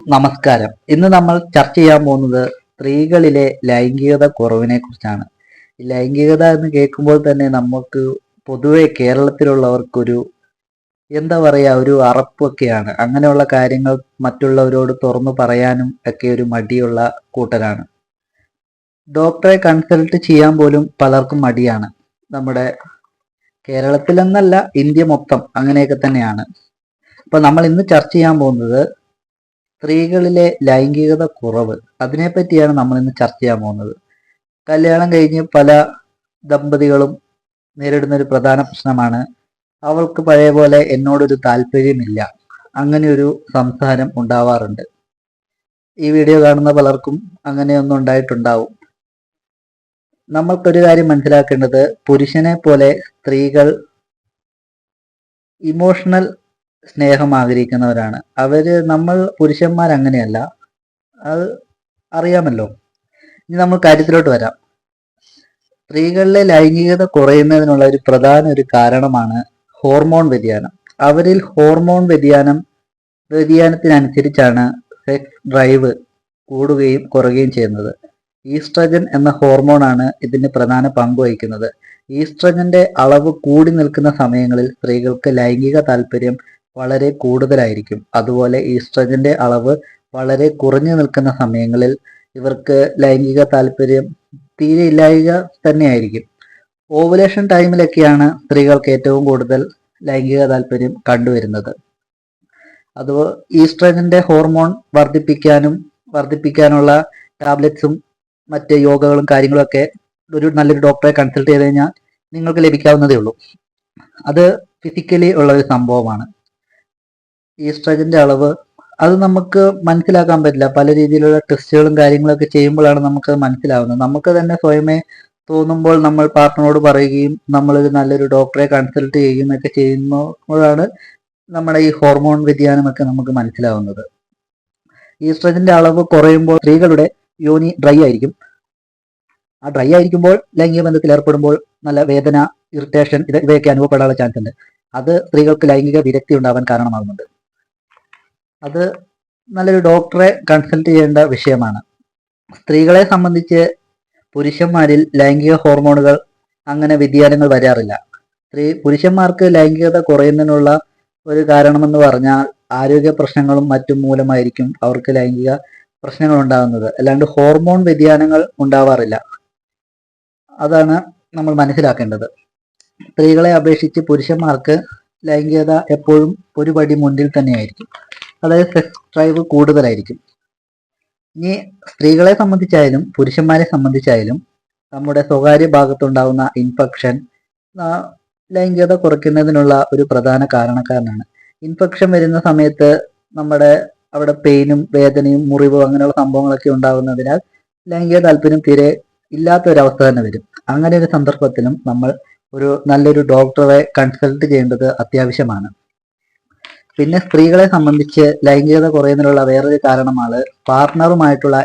നമസ്കാരം. ഇന്ന് നമ്മൾ ചർച്ച ചെയ്യാൻ പോകുന്നത് സ്ത്രീകളിലെ ലൈംഗികത കുറവിനെ കുറിച്ചാണ്. ഈ ലൈംഗികത എന്ന് കേൾക്കുമ്പോൾ തന്നെ നമുക്ക് പൊതുവെ കേരളത്തിലുള്ളവർക്കൊരു എന്താ പറയാ ഒരു അറപ്പൊക്കെയാണ്. അങ്ങനെയുള്ള കാര്യങ്ങൾ മറ്റുള്ളവരോട് തുറന്നു പറയാനും ഒക്കെ ഒരു മടിയുള്ള കൂട്ടരാണ്. ഡോക്ടറെ കൺസൾട്ട് ചെയ്യാൻ പോലും പലർക്കും മടിയാണ്. നമ്മുടെ കേരളത്തിലെന്നല്ല, ഇന്ത്യ മൊത്തം അങ്ങനെയൊക്കെ തന്നെയാണ്. അപ്പൊ നമ്മൾ ഇന്ന് ചർച്ച ചെയ്യാൻ പോകുന്നത് സ്ത്രീകളിലെ ലൈംഗികത കുറവ്, അതിനെപ്പറ്റിയാണ് നമ്മൾ ഇന്ന് ചർച്ച ചെയ്യാൻ പോകുന്നത്. കല്യാണം കഴിഞ്ഞ് പല ദമ്പതികളും നേരിടുന്ന ഒരു പ്രധാന പ്രശ്നമാണ് അവൾക്ക് പഴയ പോലെ എന്നോടൊരു താല്പര്യമില്ല, അങ്ങനെ ഒരു സംസാരം ഉണ്ടാവാറുണ്ട്. ഈ വീഡിയോ കാണുന്ന പലർക്കും അങ്ങനെയൊന്നും ഉണ്ടായിട്ടുണ്ടാവും. നമ്മൾക്കൊരു കാര്യം മനസ്സിലാക്കേണ്ടത്, പുരുഷനെ പോലെ സ്ത്രീകൾ ഇമോഷണൽ സ്നേഹം ആഗ്രഹിക്കുന്നവരാണ്. നമ്മൾ പുരുഷന്മാർ അങ്ങനെയല്ല, അത് അറിയാമല്ലോ. ഇനി നമ്മൾ കാര്യത്തിലോട്ട് വരാം. സ്ത്രീകളിലെ ലൈംഗികത കുറയുന്നതിനുള്ള ഒരു പ്രധാന കാരണമാണ് ഹോർമോൺ വ്യതിയാനം. അവരിൽ ഹോർമോൺ വ്യതിയാനത്തിനനുസരിച്ചാണ് സെക്സ് ഡ്രൈവ് കൂടുകയും കുറയുകയും ചെയ്യുന്നത്. ഈസ്ട്രജൻ എന്ന ഹോർമോണാണ് ഇതിന് പ്രധാന പങ്ക് വഹിക്കുന്നത്. ഈസ്ട്രജന്റെ അളവ് കൂടി നിൽക്കുന്ന സമയങ്ങളിൽ സ്ത്രീകൾക്ക് ലൈംഗിക താല്പര്യം വളരെ കൂടുതലായിരിക്കും. അതുപോലെ ഈസ്ട്രജന്റെ അളവ് വളരെ കുറഞ്ഞു നിൽക്കുന്ന സമയങ്ങളിൽ ഇവർക്ക് ലൈംഗിക താല്പര്യം തീരെ ഇല്ലായ്ക തന്നെയായിരിക്കും. ഓവുലേഷൻ ടൈമിലൊക്കെയാണ് സ്ത്രീകൾക്ക് ഏറ്റവും കൂടുതൽ ലൈംഗിക താല്പര്യം കണ്ടുവരുന്നത്. അത് ഈസ്ട്രജന്റെ ഹോർമോൺ വർദ്ധിപ്പിക്കാനുള്ള ടാബ്ലറ്റ്സും മറ്റ് യോഗകളും കാര്യങ്ങളൊക്കെ നല്ലൊരു ഡോക്ടറെ കൺസൾട്ട് ചെയ്ത് കഴിഞ്ഞാൽ നിങ്ങൾക്ക് ലഭിക്കാവുന്നതേ ഉള്ളൂ. അത് ഫിസിക്കലി ഉള്ള ഒരു സംഭവമാണ്. ഈസ്ട്രജന്റെ അളവ് അത് നമുക്ക് മനസ്സിലാക്കാൻ പറ്റില്ല. പല രീതിയിലുള്ള ടെസ്റ്റുകളും കാര്യങ്ങളൊക്കെ ചെയ്യുമ്പോഴാണ് നമുക്കത് മനസ്സിലാവുന്നത്. നമുക്ക് തന്നെ സ്വയമേ തോന്നുമ്പോൾ നമ്മൾ പാർട്ട്ണറോട് പറയുകയും നമ്മളൊരു നല്ലൊരു ഡോക്ടറെ കൺസൾട്ട് ചെയ്യുകയും ഒക്കെ ചെയ്യുമ്പോഴാണ് നമ്മുടെ ഈ ഹോർമോൺ വ്യതിയാനമൊക്കെ നമുക്ക് മനസ്സിലാവുന്നത്. ഈസ്ട്രജന്റെ അളവ് കുറയുമ്പോൾ സ്ത്രീകളുടെ യോനി ഡ്രൈ ആയിരിക്കും. ആ ഡ്രൈ ആയിരിക്കുമ്പോൾ ലൈംഗിക ബന്ധത്തിൽ ഏർപ്പെടുമ്പോൾ നല്ല വേദന, ഇറിറ്റേഷൻ ഇവയൊക്കെ അനുഭവപ്പെടാനുള്ള ചാൻസ് ഉണ്ട്. അത് സ്ത്രീകൾക്ക് ലൈംഗിക വിരക്തി ഉണ്ടാവാൻ കാരണമാകുന്നുണ്ട്. അത് നല്ലൊരു ഡോക്ടറെ കൺസൾട്ട് ചെയ്യേണ്ട വിഷയമാണ്. സ്ത്രീകളെ സംബന്ധിച്ച് പുരുഷന്മാരിൽ ലൈംഗിക ഹോർമോണുകൾ അങ്ങനെ വ്യതിയാനങ്ങൾ വരാറില്ല. പുരുഷന്മാർക്ക് ലൈംഗികത കുറയുന്നതിനുള്ള ഒരു കാരണമെന്ന് പറഞ്ഞാൽ ആരോഗ്യ പ്രശ്നങ്ങളും മറ്റും മൂലമായിരിക്കും അവർക്ക് ലൈംഗിക പ്രശ്നങ്ങൾ ഉണ്ടാകുന്നത്. അല്ലാണ്ട് ഹോർമോൺ വ്യതിയാനങ്ങൾ ഉണ്ടാവാറില്ല. അതാണ് നമ്മൾ മനസ്സിലാക്കേണ്ടത്. സ്ത്രീകളെ അപേക്ഷിച്ച് പുരുഷന്മാർക്ക് ലൈംഗികത എപ്പോഴും ഒരു പടി മുന്നിൽ തന്നെയായിരിക്കും. അതായത് സെക്സ് ഡ്രൈവ് കൂടുതലായിരിക്കും. ഇനി സ്ത്രീകളെ സംബന്ധിച്ചായാലും പുരുഷന്മാരെ സംബന്ധിച്ചായാലും നമ്മുടെ സ്വകാര്യ ഭാഗത്തുണ്ടാകുന്ന ഇൻഫെക്ഷൻ ലൈംഗികത കുറയ്ക്കുന്നതിനുള്ള ഒരു പ്രധാന കാരണക്കാരനാണ്. ഇൻഫെക്ഷൻ വരുന്ന സമയത്ത് നമ്മുടെ അവിടെ പെയിനും വേദനയും മുറിവും അങ്ങനെയുള്ള സംഭവങ്ങളൊക്കെ ഉണ്ടാകുന്നതിനാൽ ലൈംഗിക താല്പര്യം തീരെ ഇല്ലാത്തൊരവസ്ഥ തന്നെ വരും. അങ്ങനെ ഒരു സന്ദർഭത്തിലും നമ്മൾ നല്ലൊരു ഡോക്ടറെ കൺസൾട്ട് ചെയ്യേണ്ടത് അത്യാവശ്യമാണ്. പിന്നെ സ്ത്രീകളെ സംബന്ധിച്ച് ലൈംഗികത കുറയുന്നതിനുള്ള വേറൊരു കാരണമാണ് പാർട്ട്ണറുമായിട്ടുള്ള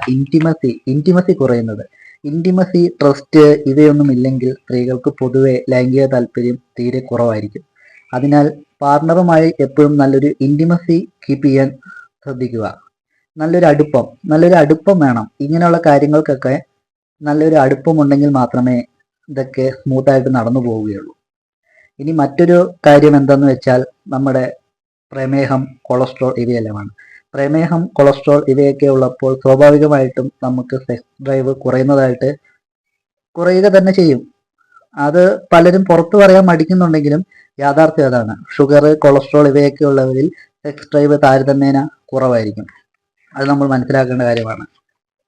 ഇന്റിമസി കുറയുന്നത്. ഇന്റിമസി, ട്രസ്റ്റ് ഇവയൊന്നും ഇല്ലെങ്കിൽ സ്ത്രീകൾക്ക് പൊതുവെ ലൈംഗിക താല്പര്യം തീരെ കുറവായിരിക്കും. അതിനാൽ പാർട്ട്ണറുമായി എപ്പോഴും നല്ലൊരു ഇന്റിമസി കീപ്പ് ചെയ്യാൻ ശ്രദ്ധിക്കുക. നല്ലൊരു അടുപ്പം വേണം. ഇങ്ങനെയുള്ള കാര്യങ്ങൾക്കൊക്കെ നല്ലൊരു അടുപ്പമുണ്ടെങ്കിൽ മാത്രമേ ഇതൊക്കെ സ്മൂത്തായിട്ട് നടന്നു പോവുകയുള്ളൂ. ഇനി മറ്റൊരു കാര്യം എന്തെന്ന് വെച്ചാൽ നമ്മുടെ പ്രമേഹം, കൊളസ്ട്രോൾ ഇവയെല്ലാമാണ്. പ്രമേഹം, കൊളസ്ട്രോൾ ഇവയൊക്കെ ഉള്ളപ്പോൾ സ്വാഭാവികമായിട്ടും നമുക്ക് സെക്സ് ഡ്രൈവ് കുറയുക തന്നെ ചെയ്യും. അത് പലരും പുറത്തു പറയാൻ മടിക്കുന്നുണ്ടെങ്കിലും യാഥാർത്ഥ്യം അതാണ്. ഷുഗർ, കൊളസ്ട്രോൾ ഇവയൊക്കെ ഉള്ളവരിൽ സെക്സ് ഡ്രൈവ് താരതമ്യേന കുറവായിരിക്കും. അത് നമ്മൾ മനസ്സിലാക്കേണ്ട കാര്യമാണ്.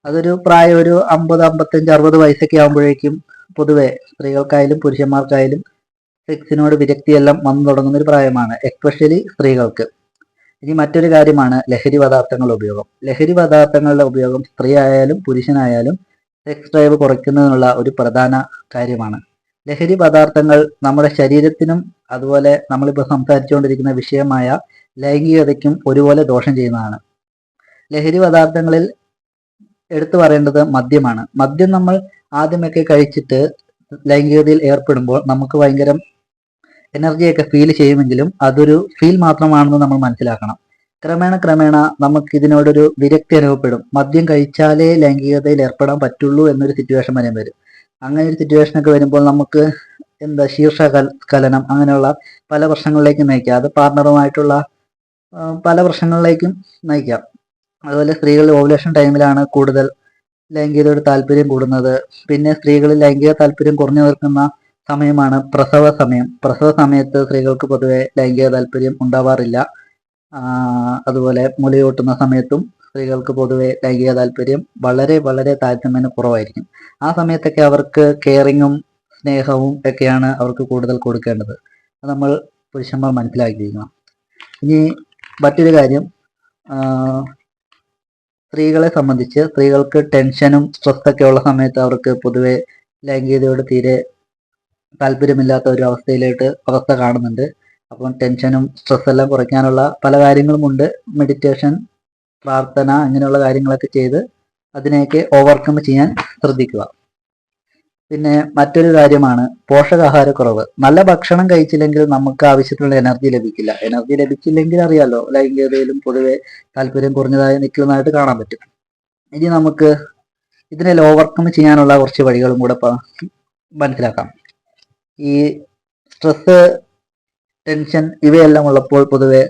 അതൊരു പ്രായം ഒരു 50, 55, 60 വയസ്സൊക്കെ ആകുമ്പോഴേക്കും പൊതുവെ സ്ത്രീകൾക്കായാലും പുരുഷന്മാർക്കായാലും സെക്സിനോട് വിരക്തിയെല്ലാം വന്നു തുടങ്ങുന്ന ഒരു പ്രായമാണ്, എസ്പെഷ്യലി സ്ത്രീകൾക്ക്. ഇനി മറ്റൊരു കാര്യമാണ് ലഹരി പദാർത്ഥങ്ങളുടെ ഉപയോഗം സ്ത്രീ ആയാലും പുരുഷനായാലും സെക്സ് ഡ്രൈവ് കുറയ്ക്കുന്നതിനുള്ള ഒരു പ്രധാന കാര്യമാണ്. ലഹരി പദാർത്ഥങ്ങൾ നമ്മുടെ ശരീരത്തിനും അതുപോലെ നമ്മളിപ്പോൾ സംസാരിച്ചുകൊണ്ടിരിക്കുന്ന വിഷയമായ ലൈംഗികതയ്ക്കും ഒരുപോലെ ദോഷം ചെയ്യുന്നതാണ്. ലഹരി പദാർത്ഥങ്ങളിൽ എടുത്തു പറയേണ്ടത് മദ്യമാണ്. മദ്യം നമ്മൾ ആദ്യമൊക്കെ കഴിച്ചിട്ട് ലൈംഗികതയിൽ ഏർപ്പെടുമ്പോൾ നമുക്ക് ഭയങ്കര എനർജിയൊക്കെ ഫീൽ ചെയ്യുമെങ്കിലും അതൊരു ഫീൽ മാത്രമാണെന്ന് നമ്മൾ മനസ്സിലാക്കണം. ക്രമേണ നമുക്ക് ഇതിനോടൊരു വിരക്തി അനുഭവപ്പെടും. മദ്യം കഴിച്ചാലേ ലൈംഗികതയിൽ ഏർപ്പെടാൻ പറ്റുള്ളൂ എന്നൊരു സിറ്റുവേഷൻ വരും. അങ്ങനെ ഒരു സിറ്റുവേഷനൊക്കെ വരുമ്പോൾ നമുക്ക് ശീർഷകലനം അങ്ങനെയുള്ള പല പ്രശ്നങ്ങളിലേക്കും നയിക്കാം. അത് പാർട്ണറുമായിട്ടുള്ള പല പ്രശ്നങ്ങളിലേക്കും നയിക്കാം. അതുപോലെ സ്ത്രീകളിൽ ഓവുലേഷൻ ടൈമിലാണ് കൂടുതൽ ലൈംഗികതയോട് താല്പര്യം കൂടുന്നത്. പിന്നെ സ്ത്രീകളിൽ ലൈംഗിക താല്പര്യം കുറഞ്ഞു നിൽക്കുന്ന സമയമാണ് പ്രസവ സമയം. പ്രസവ സമയത്ത് സ്ത്രീകൾക്ക് പൊതുവെ ലൈംഗിക താല്പര്യം ഉണ്ടാവാറില്ല. അതുപോലെ മുലയൂട്ടുന്ന സമയത്തും സ്ത്രീകൾക്ക് പൊതുവെ ലൈംഗിക താല്പര്യം വളരെ താരതമ്യേന കുറവായിരിക്കും. ആ സമയത്തൊക്കെ അവർക്ക് കെയറിങ്ങും സ്നേഹവും ഒക്കെയാണ് അവർക്ക് കൂടുതൽ കൊടുക്കേണ്ടത്. അത് നമ്മൾ പുരുഷന്മാർ മനസ്സിലാക്കിയിരിക്കണം. ഇനി മറ്റൊരു കാര്യം, സ്ത്രീകളെ സംബന്ധിച്ച് സ്ത്രീകൾക്ക് ടെൻഷനും സ്ട്രെസ്സൊക്കെ ഉള്ള സമയത്ത് അവർക്ക് പൊതുവെ ലൈംഗികതയോട് തീരെ താല്പര്യമില്ലാത്ത ഒരു അവസ്ഥ കാണുന്നുണ്ട്. അപ്പം ടെൻഷനും സ്ട്രെസ്സെല്ലാം കുറയ്ക്കാനുള്ള പല കാര്യങ്ങളുമുണ്ട്. മെഡിറ്റേഷൻ, പ്രാർത്ഥന അങ്ങനെയുള്ള കാര്യങ്ങളൊക്കെ ചെയ്ത് അതിനെയൊക്കെ ഓവർകം ചെയ്യാൻ ശ്രദ്ധിക്കുക. പിന്നെ മറ്റൊരു കാര്യമാണ് പോഷകാഹാരക്കുറവ്. നല്ല ഭക്ഷണം കഴിച്ചില്ലെങ്കിൽ നമുക്ക് ആവശ്യത്തിനുള്ള എനർജി ലഭിക്കില്ല. എനർജി ലഭിച്ചില്ലെങ്കിൽ അറിയാലോ, ലൈംഗികതയിലും പൊതുവെ താല്പര്യം കുറഞ്ഞതായി നിൽക്കുന്നതായിട്ട് കാണാൻ പറ്റും. ഇനി നമുക്ക് ഇതിനെ ഓവർകം ചെയ്യാനുള്ള കുറച്ച് വഴികളും കൂടെ മനസ്സിലാക്കാം. ഈ സ്ട്രെസ്, ടെൻഷൻ ഇവയെല്ലാം ഉള്ളപ്പോൾ പൊതുവെ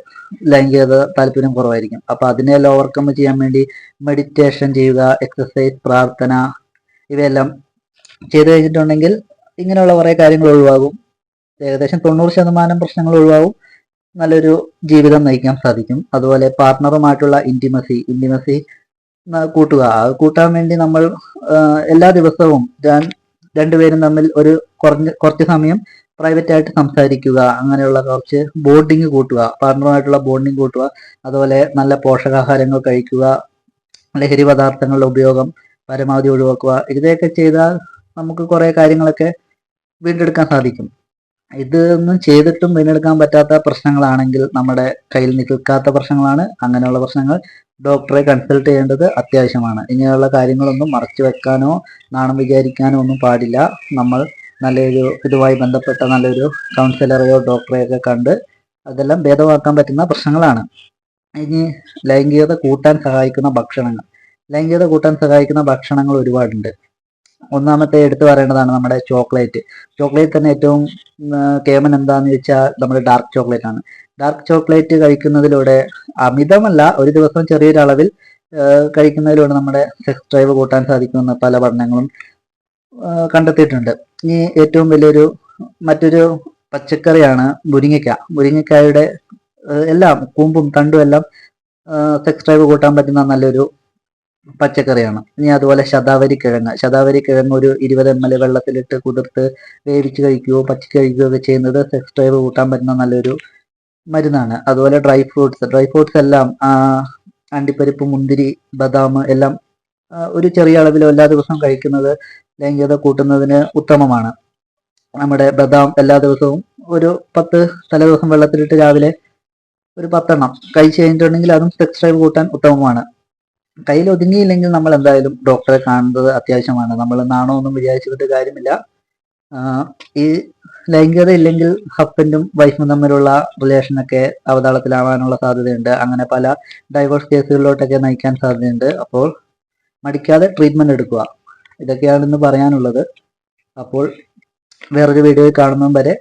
ലൈംഗികത താല്പര്യം കുറവായിരിക്കും. അപ്പൊ അതിനെല്ലാം ഓവർകം ചെയ്യാൻ വേണ്ടി മെഡിറ്റേഷൻ ചെയ്യുക, എക്സസൈസ്, പ്രാർത്ഥന ഇവയെല്ലാം ചെയ്തു കഴിഞ്ഞിട്ടുണ്ടെങ്കിൽ ഇങ്ങനെയുള്ള കുറെ കാര്യങ്ങൾ ഒഴിവാകും. ഏകദേശം 90% പ്രശ്നങ്ങൾ ഒഴിവാകും. നല്ലൊരു ജീവിതം നയിക്കാൻ സാധിക്കും. അതുപോലെ പാർട്ണറുമായിട്ടുള്ള ഇന്റിമസി കൂട്ടുക. അത് കൂട്ടാൻ വേണ്ടി നമ്മൾ എല്ലാ ദിവസവും രണ്ടുപേരും തമ്മിൽ കുറച്ച് സമയം പ്രൈവറ്റ് ആയിട്ട് സംസാരിക്കുക. അങ്ങനെയുള്ള കുറച്ച് ബോണ്ടിങ് കൂട്ടുക, പാർട്ണറുമായിട്ടുള്ള ബോണ്ടിങ് കൂട്ടുക. അതുപോലെ നല്ല പോഷകാഹാരങ്ങൾ കഴിക്കുക, ലഹരി പദാർത്ഥങ്ങളുടെ ഉപയോഗം പരമാവധി ഒഴിവാക്കുക. ഇതൊക്കെ ചെയ്താൽ നമുക്ക് കുറെ കാര്യങ്ങളൊക്കെ വീണ്ടെടുക്കാൻ സാധിക്കും. ഇതൊന്നും ചെയ്തിട്ടും വീണ്ടെടുക്കാൻ പറ്റാത്ത പ്രശ്നങ്ങളാണെങ്കിൽ നമ്മുടെ കയ്യിൽ നിൽക്കാത്ത പ്രശ്നങ്ങളാണ്. അങ്ങനെയുള്ള പ്രശ്നങ്ങൾ ഡോക്ടറെ കൺസൾട്ട് ചെയ്യേണ്ടത് അത്യാവശ്യമാണ്. ഇങ്ങനെയുള്ള കാര്യങ്ങളൊന്നും മറച്ചു വെക്കാനോ നാണം വിചാരിക്കാനോ ഒന്നും പാടില്ല. നമ്മൾ നല്ലൊരു ഇതുമായി ബന്ധപ്പെട്ട നല്ലൊരു കൗൺസിലറെയോ ഡോക്ടറെയൊക്കെ കണ്ട് അതെല്ലാം ഭേദമാക്കാൻ പറ്റുന്ന പ്രശ്നങ്ങളാണ്. ഇനി ലൈംഗികത കൂട്ടാൻ സഹായിക്കുന്ന ഭക്ഷണങ്ങൾ. ലൈംഗികത കൂട്ടാൻ സഹായിക്കുന്ന ഭക്ഷണങ്ങൾ ഒരുപാടുണ്ട്. ഒന്നാമത്തെ എടുത്തു പറയേണ്ടതാണ് നമ്മുടെ ചോക്ലേറ്റ്. ചോക്ലേറ്റ് തന്നെ ഏറ്റവും കേമൻ എന്താണെന്ന് വെച്ചാൽ നമ്മുടെ ഡാർക്ക് ചോക്ലേറ്റ് ആണ്. ഡാർക്ക് ചോക്ലേറ്റ് കഴിക്കുന്നതിലൂടെ അമിതമല്ല, ഒരു ദിവസം ചെറിയൊരളവിൽ കഴിക്കുന്നതിലൂടെ നമ്മുടെ സെക്സ് ഡ്രൈവ് കൂട്ടാൻ സാധിക്കുമെന്ന് പല പഠനങ്ങളും കണ്ടെത്തിയിട്ടുണ്ട്. ഇനി ഏറ്റവും വലിയൊരു മറ്റൊരു പച്ചക്കറിയാണ് മുരിങ്ങയ്ക്ക. മുരിങ്ങയ്ക്കായുടെ എല്ലാം കൂമ്പും തണ്ടും എല്ലാം സെക്സ് ഡ്രൈവ് കൂട്ടാൻ പറ്റുന്ന നല്ലൊരു പച്ചക്കറിയാണ്. ഇനി അതുപോലെ ശതാവരി കിഴങ്ങ് ഒരു 20 ml വെള്ളത്തിലിട്ട് കുതിർത്ത് വേവിച്ച് കഴിക്കുകയോ പച്ചക്ക് കഴിക്കുകയോ ഒക്കെ ചെയ്യുന്നത് സെക്സ് ഡ്രൈവ് കൂട്ടാൻ പറ്റുന്ന നല്ലൊരു മരുന്നാണ്. അതുപോലെ ഡ്രൈ ഫ്രൂട്ട്സ് എല്ലാം അണ്ടിപ്പരിപ്പ്, മുന്തിരി, ബദാം എല്ലാം ഒരു ചെറിയ അളവിലോ എല്ലാ ദിവസവും കഴിക്കുന്നത് ലൈംഗികത കൂട്ടുന്നതിന് ഉത്തമമാണ്. നമ്മുടെ ബദാം എല്ലാ ദിവസവും ഒരു 10 തലേദിവസം വെള്ളത്തിലിട്ട് രാവിലെ ഒരു 10 എണ്ണം കഴിച്ചു കഴിഞ്ഞിട്ടുണ്ടെങ്കിൽ അതും സെക്സ് ഡ്രൈവ് കൂട്ടാൻ ഉത്തമമാണ്. കയ്യിൽ ഒതുങ്ങിയില്ലെങ്കിൽ നമ്മൾ എന്തായാലും ഡോക്ടറെ കാണുന്നത് അത്യാവശ്യമാണ്. നമ്മൾ നാണമൊന്നും വിചാരിച്ചിട്ട് കാര്യമില്ല. ഈ ലൈംഗികത ഇല്ലെങ്കിൽ ഹസ്ബൻഡും വൈഫും തമ്മിലുള്ള റിലേഷനൊക്കെ അവതാളത്തിലാവാനുള്ള സാധ്യതയുണ്ട്. അങ്ങനെ പല ഡൈവോഴ്സ് കേസുകളിലോട്ടൊക്കെ നയിക്കാൻ സാധ്യതയുണ്ട്. അപ്പോൾ മടിക്കാതെ ട്രീറ്റ്മെന്റ് എടുക്കുക. ഇതൊക്കെയാണ് ഇന്ന് പറയാനുള്ളത്. അപ്പോൾ വേറൊരു വീഡിയോയിൽ കാണുന്നതും വരെ